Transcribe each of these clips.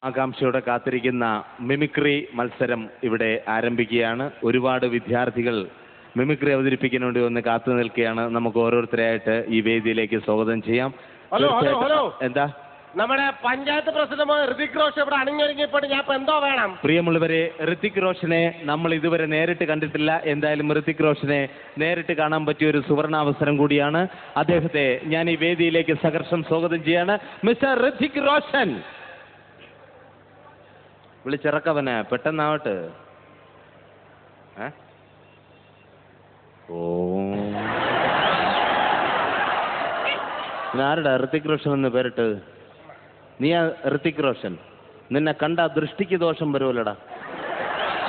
ആകാംക്ഷയോടെ കാത്തിരിക്കുന്ന മിമിക്രി മത്സരം ഇവിടെ ആരംഭിക്കുകയാണ്. ഒരുപാട് വിദ്യാർത്ഥികൾ മിമിക്രി അവതരിപ്പിക്കാൻ വേണ്ടി ഒന്ന് കാത്തു നിൽക്കുകയാണ്. നമുക്ക് ഓരോരുത്തരായിട്ട് ഈ വേദിയിലേക്ക് സ്വാഗതം ചെയ്യാം. ഹലോ ഹലോ ഹലോ, എന്താ നമ്മുടെ പഞ്ചായത്ത് പ്രസിഡന്റ് ഋതിക് റോഷൻ ഇവിടെ അണിഞ്ഞൊരുങ്ങിയപ്പോൾ ഞാൻ ഇപ്പൊ എന്തോ വേണം? പ്രിയമുള്ളവരെ, ഋതിക് റോഷനെ നമ്മൾ ഇതുവരെ നേരിട്ട് കണ്ടിട്ടില്ല. എന്തായാലും ഋതിക് റോഷനെ നേരിട്ട് കാണാൻ പറ്റിയ ഒരു സുവർണാവസരം കൂടിയാണ്. അദ്ദേഹത്തെ ഞാൻ ഈ വേദിയിലേക്ക് സഹർഷം സ്വാഗതം ചെയ്യാണ്. മിസ്റ്റർ ഋതിക് റോഷൻ, വിളിച്ചിറക്കവനെ പെട്ടെന്നാവട്ടെ. ഓ, ആരുടെ ഋതിക് റോഷൻ എന്ന് പേരിട്ട്? നീ ആ ഋതിക് റോഷൻ? നിന്നെ കണ്ട ദൃഷ്ടിക്ക് ദോഷം വരുമല്ലോടാ.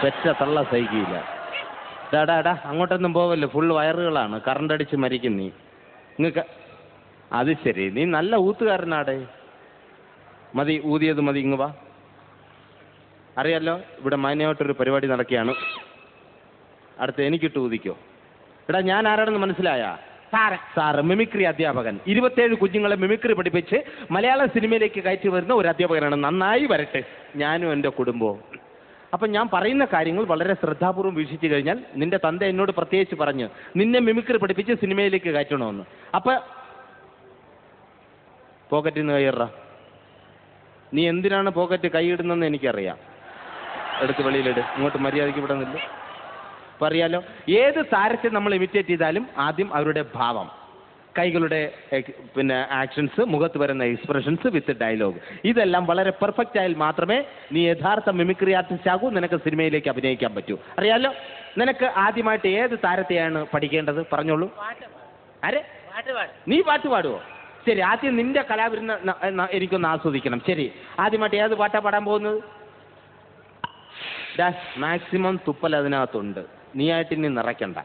പെറ്റ തള്ള സഹിക്കില്ല. ഡാ അങ്ങോട്ടൊന്നും പോവല്ലേ, ഫുൾ വയറുകളാണ്, കറണ്ട് അടിച്ച് മരിക്കും നീ. നിങ്ങൾക്ക് അത് ശരി, നീ നല്ല ഊത്തുകാരനാടേ. മതി, ഊതിയത് മതി, ഇങ്ങ് വാ. അറിയാലോ, ഇവിടെ മാന്യമായിട്ടൊരു പരിപാടി നടക്കുകയാണ്. അടുത്ത് എനിക്കിട്ട് ഊതിക്കോ. എടാ, ഞാൻ ആരാണെന്ന് മനസ്സിലായ? സാറ് മിമിക്രി അധ്യാപകൻ. 27 കുഞ്ഞുങ്ങളെ മിമിക്രി പഠിപ്പിച്ച് മലയാള സിനിമയിലേക്ക് കയറ്റി വരുന്ന ഒരു അധ്യാപകനാണ്. നന്നായി വരട്ടെ, ഞാനും എൻ്റെ കുടുംബവും. അപ്പം ഞാൻ പറയുന്ന കാര്യങ്ങൾ വളരെ ശ്രദ്ധാപൂർവ്വം വീക്ഷിച്ചു കഴിഞ്ഞാൽ, നിന്റെ തന്ത എന്നോട് പ്രത്യേകിച്ച് പറഞ്ഞു നിന്നെ മിമിക്രി പഠിപ്പിച്ച് സിനിമയിലേക്ക് കയറ്റണമെന്ന്. അപ്പം പോക്കറ്റിൽ നിന്ന് കൈയിട. നീ എന്തിനാണ് പോക്കറ്റ് കൈയിടുന്നതെന്ന് എനിക്കറിയാം. എടുത്ത് വെളിയിലിട്. ഇങ്ങോട്ട് മര്യാദയ്ക്ക് വിടുന്നില്ല. അപ്പം അറിയാലോ, ഏത് താരത്തെ നമ്മൾ ഇമിറ്റേറ്റ് ചെയ്താലും ആദ്യം അവരുടെ ഭാവം, കൈകളുടെ ആക്ഷൻസ്, മുഖത്ത് വരുന്ന എക്സ്പ്രഷൻസ് വിത്ത് ഡയലോഗ്, ഇതെല്ലാം വളരെ പെർഫെക്റ്റ് ആയാൽ മാത്രമേ നീ യഥാർത്ഥ മിമിക്രി ആർട്ടിസ്റ്റ് ആകൂ, നിനക്ക് സിനിമയിലേക്ക് അഭിനയിക്കാൻ പറ്റൂ. അറിയാലോ, നിനക്ക് ആദ്യമായിട്ട് ഏത് താരത്തെയാണ് പഠിക്കേണ്ടത്? പറഞ്ഞോളൂ. ആരെ? നീ പാട്ട് പാടുവോ? ശരി, ആദ്യം നിന്റെ കലാവിരുന്ന് എനിക്കൊന്ന് ആസ്വദിക്കണം. ശരി, ആദ്യമായിട്ട് ഏത് പാട്ടാ പാടാൻ പോകുന്നത്? മാക്സിമം തുപ്പൽ അതിനകത്തുണ്ട്. നീയായിട്ട് ഇനി നിറയ്ക്കണ്ട.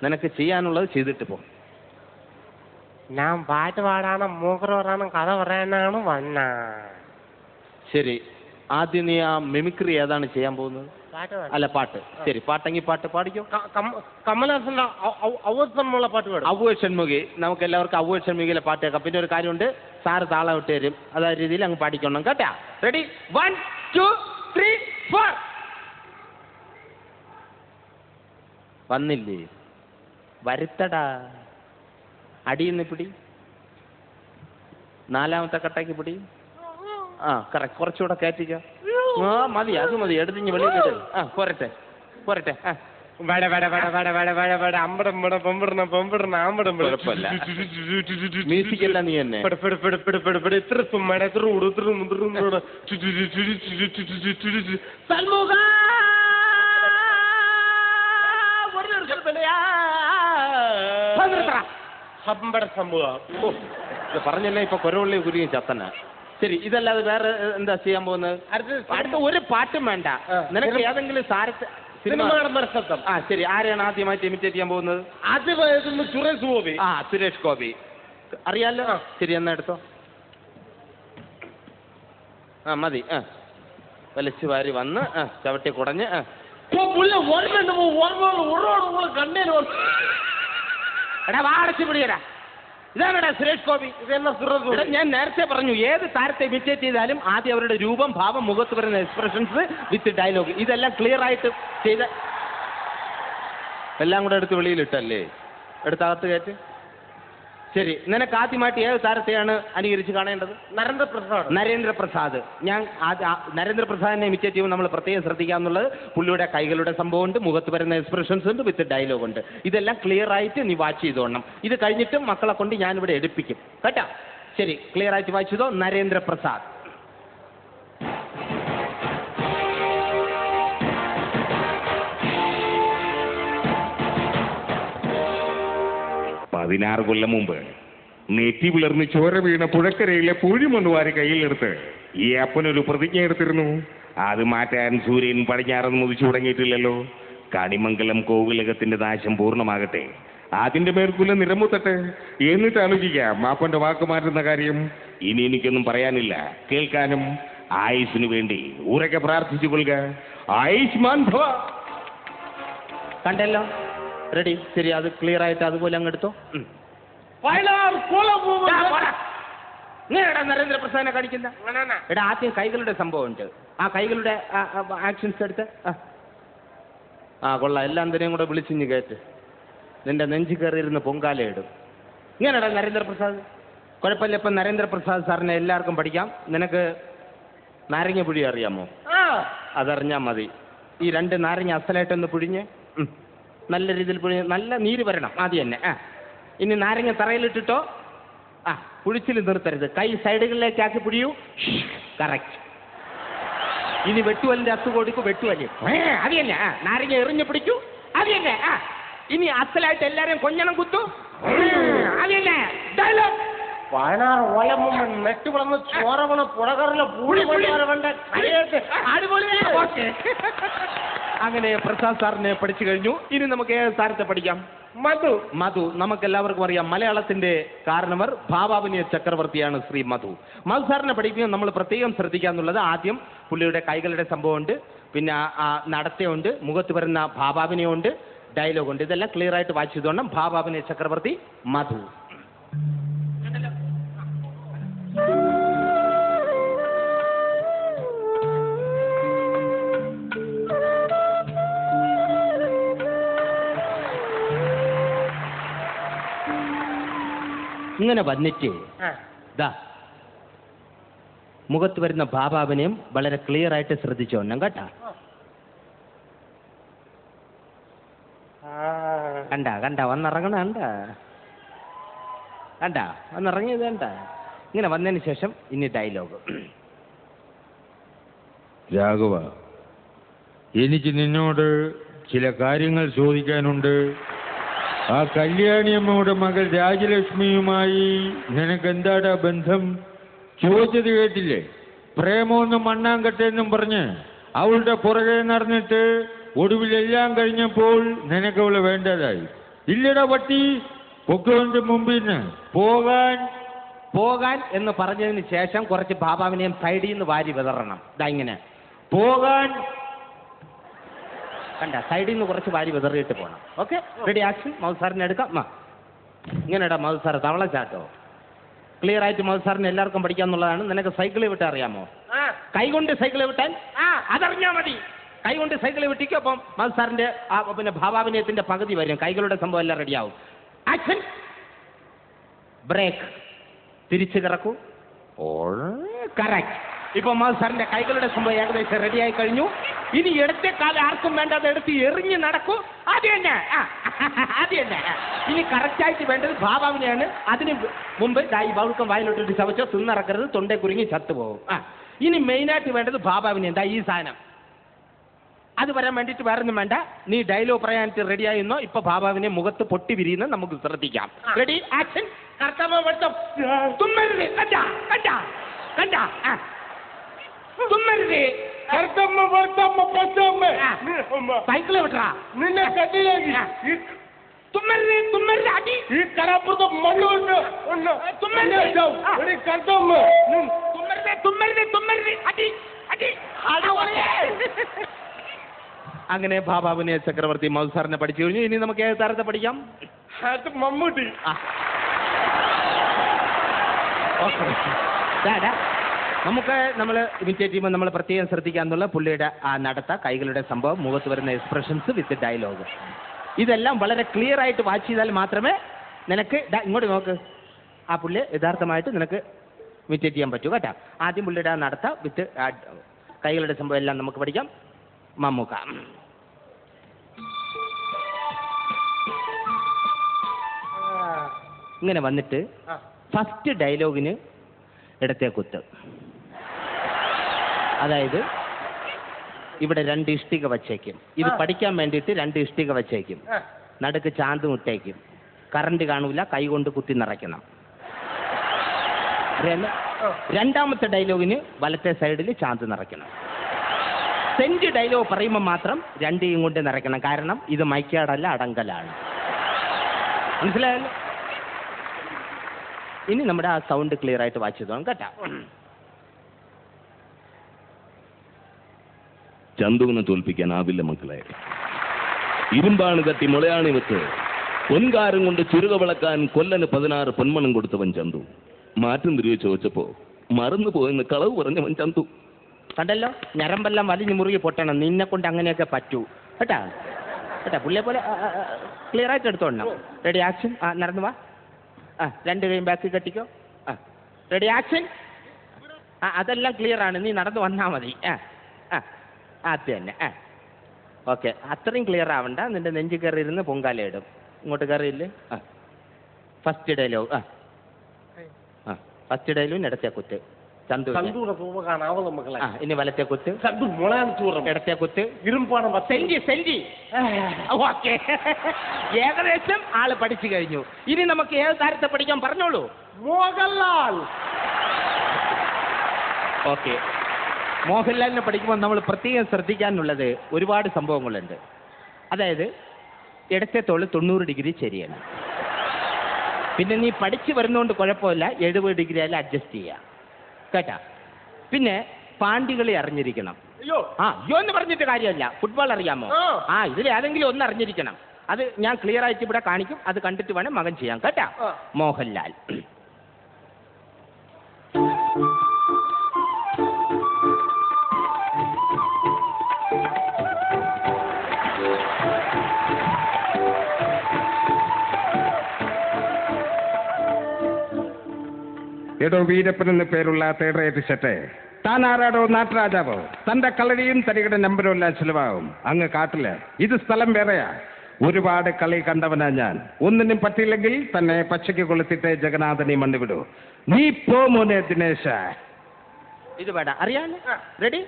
നിനക്ക് ചെയ്യാനുള്ളത് ചെയ്തിട്ട് പോ. ഞാൻ പാട്ട് പാടാണ്, മൂക്കർ പറയാനും കഥ പറയാനാണ് വന്ന. ശരി, ആദ്യം നീ ആ മിമിക്രി ഏതാണ് ചെയ്യാൻ പോകുന്നത്? അല്ല, പാട്ട്. ശരി, പാട്ടെങ്കിൽ പാട്ട് പാടിക്കോ. കമലഹാസന്റെ ഔവ്വ പാട്ട് പാടും. ഔവ്വ ഷൺമുഖി. നമുക്ക് എല്ലാവർക്കും ഔവ്വ ഷൺമുഖിയിലെ പാട്ട് കേൾക്കാം. പിന്നെ ഒരു കാര്യമുണ്ട്, സാറ് താളം ഇട്ട് തരും. അതാ രീതിയിൽ അങ്ങ് പാടിക്കണം കേട്ടാ. റെഡി? 1 2 3 4. വന്നില്ലേ? വരുത്തടാ. അടിയെന്ന് പിടി. 4ാമത്തെ കട്ടയ്ക്ക് പിടി. ആ, കറക്റ്റ്. കുറച്ചുകൂടെ കയറ്റിക്ക. ആ, മതി, അത് മതി. എടുത്തിഞ്ഞ് വെളിയിലിട്ട്. ആ, പോരട്ടെ പോരട്ടെ. ആ, മ്യൂസിക് അല്ല നീ തന്നെ. പറഞ്ഞല്ലേ ഇപ്പൊ കൊരവള്ളി കുരുങ്ങി ചത്തന. ശരി, ഇതല്ലാതെ വേറെ എന്താ ചെയ്യാൻ പോകുന്നത്? അടുത്ത ഒരു പാട്ടും വേണ്ട. നിനക്ക് ഏതെങ്കിലും സാരത്തെ ആ, ശരി, ആരെയാണ് ആദ്യമായിട്ട് ഇമിറ്റേറ്റ് ചെയ്യാൻ പോകുന്നത്? അത് സുരേഷ് ഗോപി. ആ, സുരേഷ് ഗോപി അറിയാലോ. ശരി, എന്നാ എടുത്തോ. ആ, മതി. ആ, വലിച്ചു വാരി വന്ന് ചവിട്ടി കുടഞ്ഞ് എടാ വാടച്ചു പിടിയടാ. ഇതാണെടാ സുരേഷ് ഗോപി. ഞാൻ നേരത്തെ പറഞ്ഞു, ഏത് താരത്തെ ഇമിറ്റേറ്റ് ചെയ്താലും ആദ്യം അവരുടെ രൂപം, ഭാവം, മുഖത്ത് വരുന്ന എക്സ്പ്രഷൻസ് വിത്ത് ഡയലോഗ്, ഇതെല്ലാം ക്ലിയർ ആയിട്ട് ചെയ്ത് എല്ലാം കൂടെ എടുത്ത് വെളിയിലിട്ടല്ലേ. എടുത്തകത്ത് കയറ്റ്. ശരി, നിനക്ക് ആദ്യമായിട്ട് ഏത് താരത്തെയാണ് അനുകരിച്ച് കാണേണ്ടത്? നരേന്ദ്രപ്രസാദ്. ഞാൻ നരേന്ദ്രപ്രസാദിനെ ഇമിറ്റേറ്റ് ചെയ്യുമ്പോൾ നമ്മൾ പ്രത്യേകം ശ്രദ്ധിക്കാമെന്നുള്ളത്, പുള്ളിയുടെ കൈകളുടെ സംഭവമുണ്ട്, മുഖത്ത് വരുന്ന എക്സ്പ്രഷൻസ് ഉണ്ട്, വിത്ത് ഡയലോഗ് ഉണ്ട്. ഇതെല്ലാം ക്ലിയർ ആയിട്ട് നീ വാച്ച് ചെയ്തോണം. ഇത് കഴിഞ്ഞിട്ടും മക്കളെ കൊണ്ട് ഞാനിവിടെ എടുപ്പിക്കും കേട്ടാ. ശരി, ക്ലിയർ ആയിട്ട് വാച്ച് ചെയ്തോ. നരേന്ദ്രപ്രസാദ്. പതിനാറ് കൊല്ലം മുമ്പ് നെറ്റി പിളർന്ന് ചോര വീണ പുഴക്കരയിലെ പൂഴിമൊന്ന് വാരി കയ്യിലെടുത്ത് ഈ അപ്പനൊരു പ്രതിജ്ഞ എടുത്തിരുന്നു. അത് മാറ്റാൻ സൂര്യൻ പടിഞ്ഞാറന്ന് മുതിച്ചു തുടങ്ങിയിട്ടില്ലല്ലോ. കണിമംഗലം കോവിലകത്തിന്റെ നാശം പൂർണ്ണമാകട്ടെ, അതിന്റെ മേൽക്കുല നിരമുത്തട്ടെ, എന്നിട്ട് ആലോചിക്കാം അപ്പന്റെ വാക്ക് മാറ്റുന്ന കാര്യം. ഇനി എനിക്കൊന്നും പറയാനില്ല, കേൾക്കാനും. ആയുസിനു വേണ്ടി ഉറക്കെ പ്രാർത്ഥിച്ചു കൊള്ളുക. ആയുഷ്മാൻ ഭവ. കണ്ടല്ലോ. റെഡി? ശരി, അത് ക്ലിയർ ആയിട്ട് അതുപോലെ അങ്ങ് എടുത്തോ. ഇങ്ങനെയാടാ നരേന്ദ്രപ്രസാദിനെ കാണിക്കുന്ന അങ്ങനെയാണ്. എടാ ആദ്യം കൈകളുടെ സംഭവം ഉണ്ട്. ആ കൈകളുടെ ആക്ഷൻസ് എടുത്ത് കൊള്ളാം. എല്ലാം എന്തിനേയും കൂടെ വിളിച്ചിഞ്ഞ് കയറ്റ്. നിന്റെ നെഞ്ചു കയറിയിരുന്ന് പൊങ്കാലയിടും. ഇങ്ങനെയാടാ നരേന്ദ്രപ്രസാദ്. കുഴപ്പമില്ല. ഇപ്പം നരേന്ദ്രപ്രസാദ് സാറിനെ എല്ലാവർക്കും പഠിക്കാം. നിനക്ക് നാരങ്ങ പുഴി അറിയാമോ? അതറിഞ്ഞാൽ മതി. ഈ 2 നാരങ്ങ അസലായിട്ടൊന്ന് പുഴിഞ്ഞ് നല്ല രീതിയിൽ പുഴിഞ്ഞ് നല്ല നീര് വരണം ആദ്യം തന്നെ. ഇനി നാരങ്ങ തറയിലിട്ടിട്ടോ പുഴിച്ചിൽ നിർത്തരുത്. കൈ സൈഡുകളിലേക്കാക്കി പുഴിയൂ. കറക്റ്റ്. ഇനി വെട്ടുവലിന്റെ അസുഖം കൊടുക്കും. വെട്ടുവലി അത് തന്നെ. നാരങ്ങ എറിഞ്ഞ് പിടിക്കൂ. അത് തന്നെ. ഇനി അസലായിട്ട് എല്ലാരെയും കൊഞ്ഞണം കുത്തു. അത് തന്നെ. ഡയലോഗ്. വയനാട് ഓലമ്മ നെറ്റ് വളർന്ന് ചോരവണ പുഴകറിലെ പൂളി അങ്ങനെ പ്രസാദ് സാറിനെ പഠിച്ചു കഴിഞ്ഞു. ഇനി നമുക്ക് ഏത് സാരത്തെ പഠിക്കാം? മധു. മധു നമുക്ക് എല്ലാവർക്കും അറിയാം. മലയാളത്തിന്റെ കാരണവർ ഭാവാഭിനയ ചക്രവർത്തിയാണ് ശ്രീ മധു. മധു സാറിനെ പഠിക്കുമ്പോൾ നമ്മൾ പ്രത്യേകം ശ്രദ്ധിക്കാന്നുള്ളത് ആദ്യം പുള്ളിയുടെ കൈകളുടെ സംഭവമുണ്ട്, പിന്നെ നടത്തയുണ്ട്, മുഖത്ത് വരുന്ന ഭാവാഭിനയമുണ്ട്, ഡയലോഗുണ്ട്. ഇതെല്ലാം ക്ലിയർ ആയിട്ട് വായിച്ചതുകൊണ്ട് ഭാവാഭിനയ ചക്രവർത്തി മധു. ഇങ്ങനെ വന്നിട്ട് മുഖത്ത് വരുന്ന ഭാവാഭിനയം വളരെ ക്ലിയർ ആയിട്ട് ശ്രദ്ധിച്ചോണം കേട്ടാ. കണ്ട വന്നിറങ്ങണ കണ്ട വന്നിറങ്ങിയത് കണ്ട. ഇങ്ങനെ വന്നതിന് ശേഷം ഇനി ഡയലോഗ്. രാഘവ, എനിക്ക് നിന്നോട് ചില കാര്യങ്ങൾ ചോദിക്കാനുണ്ട്. ആ കല്യാണിയമ്മയുടെ മകൾ രാജലക്ഷ്മിയുമായി നിനക്ക് എന്താടാ ബന്ധം? ചോദിച്ചത് കേട്ടില്ലേ? പ്രേമമൊന്നും മണ്ണാങ്കട്ടെന്നും പറഞ്ഞ് അവളുടെ പുറകെ നടന്നിട്ട് ഒടുവിലെല്ലാം കഴിഞ്ഞപ്പോൾ നിനക്ക് അവളെ വേണ്ടതായി. ഇല്ലടാ പട്ടി, പൊക്കോന്റെ മുമ്പിൽ നിന്ന് പോകാൻ എന്ന് പറഞ്ഞതിന് ശേഷം കുറച്ച് ഭാവാഭിനയം സൈഡിൽ നിന്ന് വാരി വിതറണം. ഇങ്ങനെ പോകാൻ കണ്ട, സൈഡിൽ നിന്ന് കുറച്ച് വാരി വിതറിയിട്ട് പോകണം. Okay, ready? ആക്ഷൻ. മധു സാറിനെ എടുക്കാം. ഇങ്ങനെടാ മധു സാറ് തവള ചാട്ടോ. ക്ലിയർ ആയിട്ട് മധു സാറിന് എല്ലാവർക്കും പഠിക്കാന്നുള്ളതാണ്. നിനക്ക് സൈക്കിളിൽ വിട്ടാൽ അറിയാമോ? കൈകൊണ്ട് സൈക്കിളിൽ വിട്ടാൽ അതറിഞ്ഞാൽ മതി. കൈകൊണ്ട് സൈക്കിളിൽ വിട്ടിക്കും. അപ്പം മധു സാറിന്റെ പിന്നെ ഭാവാഭിനയത്തിന്റെ പകുതി വരും. കൈകളുടെ സംഭവം എല്ലാം റെഡിയാവും. ആക്ഷൻ. ബ്രേക്ക്. തിരിച്ചു കിറക്കൂ. കറക്റ്റ്. ഇപ്പൊ മധു സാറിന്റെ കൈകളുടെ സംഭവം ഏകദേശം റെഡിയായി കഴിഞ്ഞു. ഇനി ഇടത്തെ കാലം ആർക്കും വേണ്ട, അത് എടുത്ത് എറിഞ്ഞ് നടക്കൂ. അത് തന്നെ. ഇനി കറക്റ്റായിട്ട് വേണ്ടത് ഭാവാഭിനയാണ്. അതിന് മുമ്പ് ഈ ബൗൾക്കം വായിലോട്ടിട്ട് ചവച്ചോ, തിന്നിറക്കരുത്, തൊണ്ടേ കുരുങ്ങി ചത്തുപോകും. ഇനി മെയിനായിട്ട് വേണ്ടത് ഭാവാഭിനയം. ഈ സാധനം അത് വരാൻ വേണ്ടിയിട്ട് വേറൊന്നും വേണ്ട. നീ ഡയലോഗ് പറയാനായിട്ട് റെഡിയായിരുന്നോ? ഇപ്പൊ ഭാവാഭിനയം മുഖത്ത് പൊട്ടി വിരിയുന്നത് നമുക്ക് ശ്രദ്ധിക്കാം. റെഡി? ആക്ഷൻ. തുമ്മരുത്. തുമ്മരുത്. സൈക്കിള് വിട്ടാ നിന്നെ കണ്ടില്ലെങ്കിൽ തുമ്മരുത്. അടി ഈ കരാപ്പുറത്ത് മണ്ണുണ്ട്. തുമ്മരുത്. അങ്ങനെ ഭാവാഭിനയ ചക്രവർത്തി മധു സാറിനെ പഠിച്ചു കഴിഞ്ഞു. ഇനി നമുക്ക് ഏത് താരത്തെ പഠിക്കാം? മമ്മൂട്ടി. നമുക്ക് നമ്മൾ ഇമിറ്റേറ്റ് ചെയ്യുമ്പോൾ നമ്മൾ പ്രത്യേകം ശ്രദ്ധിക്കാന്നുള്ള പുള്ളിയുടെ ആ നടത്ത, കൈകളുടെ സംഭവം, മുഖത്ത് വരുന്ന എക്സ്പ്രഷൻസ് വിത്ത് ഡയലോഗ്, ഇതെല്ലാം വളരെ ക്ലിയർ ആയിട്ട് വാച്ച് ചെയ്താൽ മാത്രമേ നിനക്ക് ഇങ്ങോട്ട് നോക്ക് ആ പുള്ളിയെ യഥാർത്ഥമായിട്ട് നിനക്ക് ഇമിറ്റേറ്റ് ചെയ്യാൻ പറ്റൂ കേട്ടോ. ആദ്യം പുള്ളിയുടെ ആ നടത്ത വിത്ത് കൈകളുടെ സംഭവം എല്ലാം നമുക്ക് പഠിക്കാം. മമ്മൂക്ക. ഇങ്ങനെ വന്നിട്ട് ഫസ്റ്റ് ഡയലോഗിന് ഇടത്തെ കുത്ത്. അതായത് ഇവിടെ 2 ഇഷ്ടിക വച്ചേക്കും. ഇത് പഠിക്കാൻ വേണ്ടിയിട്ട് 2 ഇഷ്ടിക വച്ചേക്കും. നടുക്ക് ചാന്ത് മുട്ടേക്കും. കറണ്ട് കാണൂല, കൈ കൊണ്ട് കുത്തി നിറയ്ക്കണം. അറിയാലോ? രണ്ടാമത്തെ ഡയലോഗിന് വലത്തെ സൈഡിൽ ചാന്ത് നിറയ്ക്കണം. സെന്റ് ഡയലോഗ് പറയുമ്പോൾ മാത്രം 2 കൊണ്ട് നിറയ്ക്കണം. കാരണം ഇത് മൈക്കാടല്ല, അടങ്കലാണ്. മനസ്സിലായല്ലോ? ഇനി നമ്മുടെ ആ സൗണ്ട് ക്ലിയർ ആയിട്ട് വാച്ച് ചെയ്തോണം കേട്ടാ. ചന്തുവിനെ തോൽപ്പിക്കാനാവില്ല മക്കളെ. ഇരുമ്പാണ് തട്ടി മുളയാണി വെച്ച് പൊൻകാരം കൊണ്ട് ചുരുക വിളക്കാൻ കൊല്ലന് 16 പൊന്മണം കൊടുത്തവൻ ചന്തു. മാറ്റം തരുവോ ചോദിച്ചപ്പോ മറന്നു പോയെന്ന് കളവ് പറഞ്ഞവൻ ചന്തു. കണ്ടല്ലോ, ഞരമ്പെല്ലാം വലിഞ്ഞു മുറുകി പൊട്ടണം. നിന്നെ കൊണ്ട് അങ്ങനെയൊക്കെ പറ്റൂ കേട്ടാ. കേട്ടാ, പുള്ളിയെ പോലെ ക്ലിയർ ആയിട്ട് എടുത്തോണം. Ready action. നടന്നു വാ. രണ്ട് കൈയും ബാക്കി കെട്ടിക്കോ. Ready action. അതെല്ലാം ക്ലിയർ ആണ്, നീ നടന്നു വന്നാൽ മതി. അത് തന്നെ. ഓക്കെ, അത്രയും ക്ലിയർ ആവണ്ട. നിന്റെ നെഞ്ച് കയറി ഇരുന്ന് പൊങ്കാല ഇടും. ഇങ്ങോട്ട് കയറിയില്ലേ? First dialogue. ഫസ്റ്റ് ഡയലോഗ് ഇടത്തെ കുത്ത്. ചന്തു ഇനി വലത്തെ കുത്ത്. ഇടത്തെ കുത്ത്. സെഞ്ചി. ഓക്കെ, ഏകദേശം ആള് പഠിച്ചു കഴിഞ്ഞു. ഇനി നമുക്ക് ഏത് താരത്തെ പഠിക്കാൻ പറഞ്ഞോളൂ. മോഹൻലാൽ. ഓക്കെ, മോഹൻലാലിനെ പഠിക്കുമ്പോൾ നമ്മൾ പ്രത്യേകം ശ്രദ്ധിക്കാനുള്ളത് ഒരുപാട് സംഭവങ്ങളുണ്ട്. അതായത് ഇടത്തെ തോള് 90 ഡിഗ്രി ശരിയാണ്. പിന്നെ നീ പഠിച്ചു വരുന്നതുകൊണ്ട് കുഴപ്പമില്ല, 70 ഡിഗ്രി ആയാലും അഡ്ജസ്റ്റ് ചെയ്യാം കേട്ടാ. പിന്നെ പാണ്ടികളി അറിഞ്ഞിരിക്കണം. അയ്യോ എന്ന് പറഞ്ഞിട്ട് കാര്യമല്ല. ഫുട്ബോൾ അറിയാമോ? ഇതിൽ ഏതെങ്കിലും ഒന്ന് അറിഞ്ഞിരിക്കണം. അത് ഞാൻ ക്ലിയർ ആയിട്ട് ഇവിടെ കാണിക്കും. അത് കണ്ടിട്ട് വേണം മകൻ ചെയ്യാൻ കേട്ടാ. മോഹൻലാൽ. എടോ വീരപ്പൻ എന്ന് പേരുള്ള തേർഡ് റേറ്റ് സെറ്റ്, താൻ ആരാടോ നാട്ടുരാജാവോ? തന്റെ കളരിയും തരികയുടെ നമ്പരും എല്ലാം ചിലവാകും അങ്ങ് കാട്ടില്. ഇത് സ്ഥലം വേറെയാ. ഒരുപാട് കളി കണ്ടവനാ ഞാൻ. ഒന്നിനും പറ്റിയില്ലെങ്കിൽ തന്നെ പച്ചയ്ക്ക് കൊളുത്തിട്ട് ജഗന്നാഥനെ മണ്ണ് വിടൂ. നീ പോ മോനെ ദിനേശ. ഇത് വേണ്ട, അറിയാമല്ലോ. Ready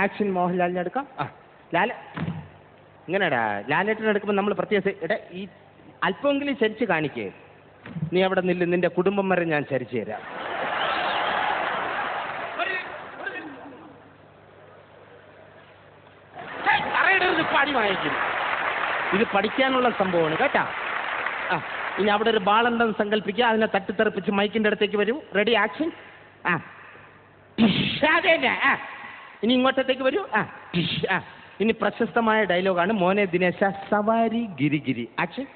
action. മോഹൻലാലിനെ എടുക്കാം. ലാല ഇങ്ങനെടാ, ലാലേട്ടനെ എടുക്കുമ്പോൾ നമ്മൾ പ്രത്യേകിച്ച് ഈ അല്പമെങ്കിലും ചരിച്ച് കാണിക്കേ. നീ അവിടെ നില്ല്, നിന്റെ കുടുംബം വരെ ഞാൻ ചരിച്ചു തരാം. പാടി വാങ്ങിക്കും. ഇത് പഠിക്കാനുള്ള സംഭവമാണ് കേട്ടാ. ഇനി അവിടെ ഒരു ബാളുണ്ടെന്ന് സങ്കല്പിക്കുക. അതിനെ തട്ടിത്തെറിപ്പിച്ച് മൈക്കിന്റെ അടുത്തേക്ക് വരൂ. Ready action. ഇനി ഇങ്ങോട്ടത്തേക്ക് വരൂ. ഇനി പ്രശസ്തമായ ഡയലോഗാണ് മോനെ ദിനേശ സവാരി ഗിരിഗിരി. ആക്ഷൻ.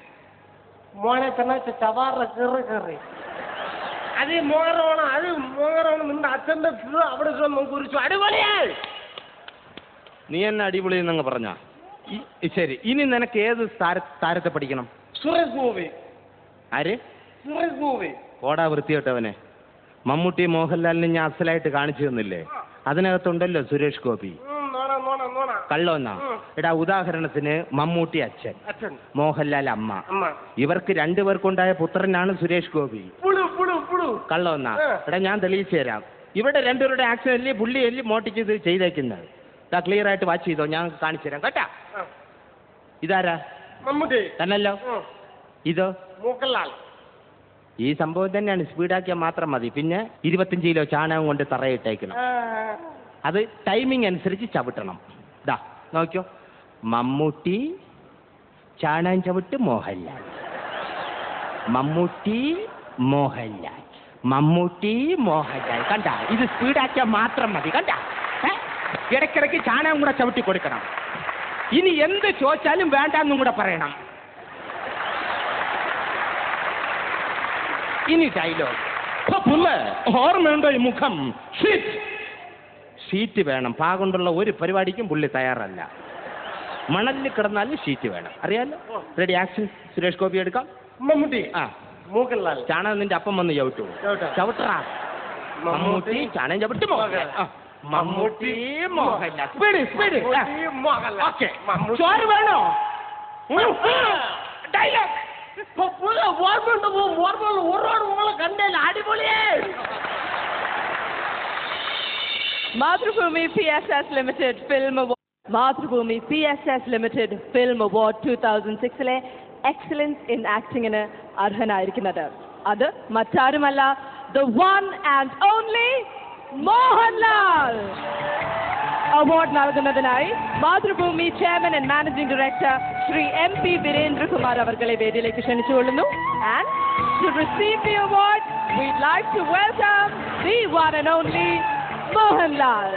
മോനെ തന്നെ ചവാറ കയറി അത് മോറോണം നിന്റെ അച്ഛൻ്റെ അവിടെ കുറിച്ചു. അടിപൊളിയായി. നീ എന്നെ അടിപൊളി എന്നങ്ങ് പറഞ്ഞ ശരി. ഇനി നിനക്ക് ഏത് താരത്തെ പഠിക്കണം? സുരേഷ് ഗോപി. ആര്? സുരേഷ് ഗോപി. ഓടാ വൃത്തിയോട്ടവനെ. മമ്മൂട്ടി മോഹൻലാലിനെ ഞാൻ അസലായിട്ട് കാണിച്ചു തന്നില്ലേ? അതിനകത്തുണ്ടല്ലോ സുരേഷ് ഗോപി. കള്ളോന്നാ. എടാ, ഉദാഹരണത്തിന് മമ്മൂട്ടി അച്ഛൻ, മോഹൻലാൽ അമ്മ. ഇവർക്ക് രണ്ടുപേർക്കുണ്ടായ പുത്രനാണ് സുരേഷ് ഗോപി. കള്ളോന്നാ. എടാ, ഞാൻ തെളിയിച്ചു തരാം. ഇവിടെ രണ്ടുപേരുടെ ആക്ഷൻ അല്ലേ പുള്ളി അല്ലേ മോട്ടിക്ക് ഇത് ചെയ്തേക്കുന്നത്. ക്ലിയർ ആയിട്ട് വാച്ച് ചെയ്തോ, ഞാൻ കാണിച്ചു തരാം കേട്ടാ. ഇതാരാ? മമ്മൂട്ടി തന്നല്ലോ. ഇതോ? മോഹൻലാൽ. ഈ സംഭവം തന്നെയാണ്. സ്പീഡാക്കിയാൽ മാത്രം മതി. പിന്നെ 25 കിലോ ചാണകം കൊണ്ട് തറയിട്ടേക്കണം. അത് ടൈമിംഗ് അനുസരിച്ച് ചവിട്ടണം. ദാ നോക്കിയോ, മമ്മൂട്ടി ചാണകം ചവിട്ട് മോഹൻലാൽ, മമ്മൂട്ടി മോഹൻലാൽ, മമ്മൂട്ടി മോഹൻലാൽ. കണ്ട, ഇത് സ്പീഡാക്കിയാൽ മാത്രം മതി. കണ്ട, ഇടയ്ക്കിടയ്ക്ക് ചാണകം കൂടെ ചവിട്ടി കൊടുക്കണം. ഇനി എന്ത് ചോദിച്ചാലും വേണ്ടെന്നും കൂടെ പറയണം. ഇനി ഡയലോഗ്. ഓർമ്മയുണ്ടോ ഈ മുഖം? ഷീറ്റ് വേണം. പാകൊണ്ടുള്ള ഒരു പരിപാടിക്കും പുള്ളി തയ്യാറല്ല. മണലിൽ കിടന്നാലും ഷീറ്റ് വേണം. അറിയാലോ. Ready action. സുരേഷ് ഗോപി എടുക്കാം. മമ്മൂട്ടി. മോഹൻലാൽ. ചാണകം നിന്റെ അപ്പം വന്ന് ചവിട്ടു. ചവിട്ടറാ. മമ്മൂട്ടി ചാണകം ചവിട്ടി മോഹൻലാൽ. മമ്മൂട്ടി മോഹൻലാൽ. സ്പീഡ്. ഓക്കെ. ചോറ് വേണോ? Dialogue. Mathrubhumi PSS Limited Film Award. Mathrubhumi PSS Limited Film Award 2006 Excellence in Acting ന് അർഹനായിരിക്കുന്നത് അത് മറ്റാരുമല്ല, the one and only Mohanlal. Award നൽകുന്നതിനായി Mathrubhumi chairman and managing director Shri MP Veerendrakumar അവർകളെ വേദിയിലേക്ക് ക്ഷണിച്ചുകൊള്ളുന്നു. And to receive the award, we'd like to welcome the one and only Mohanlal.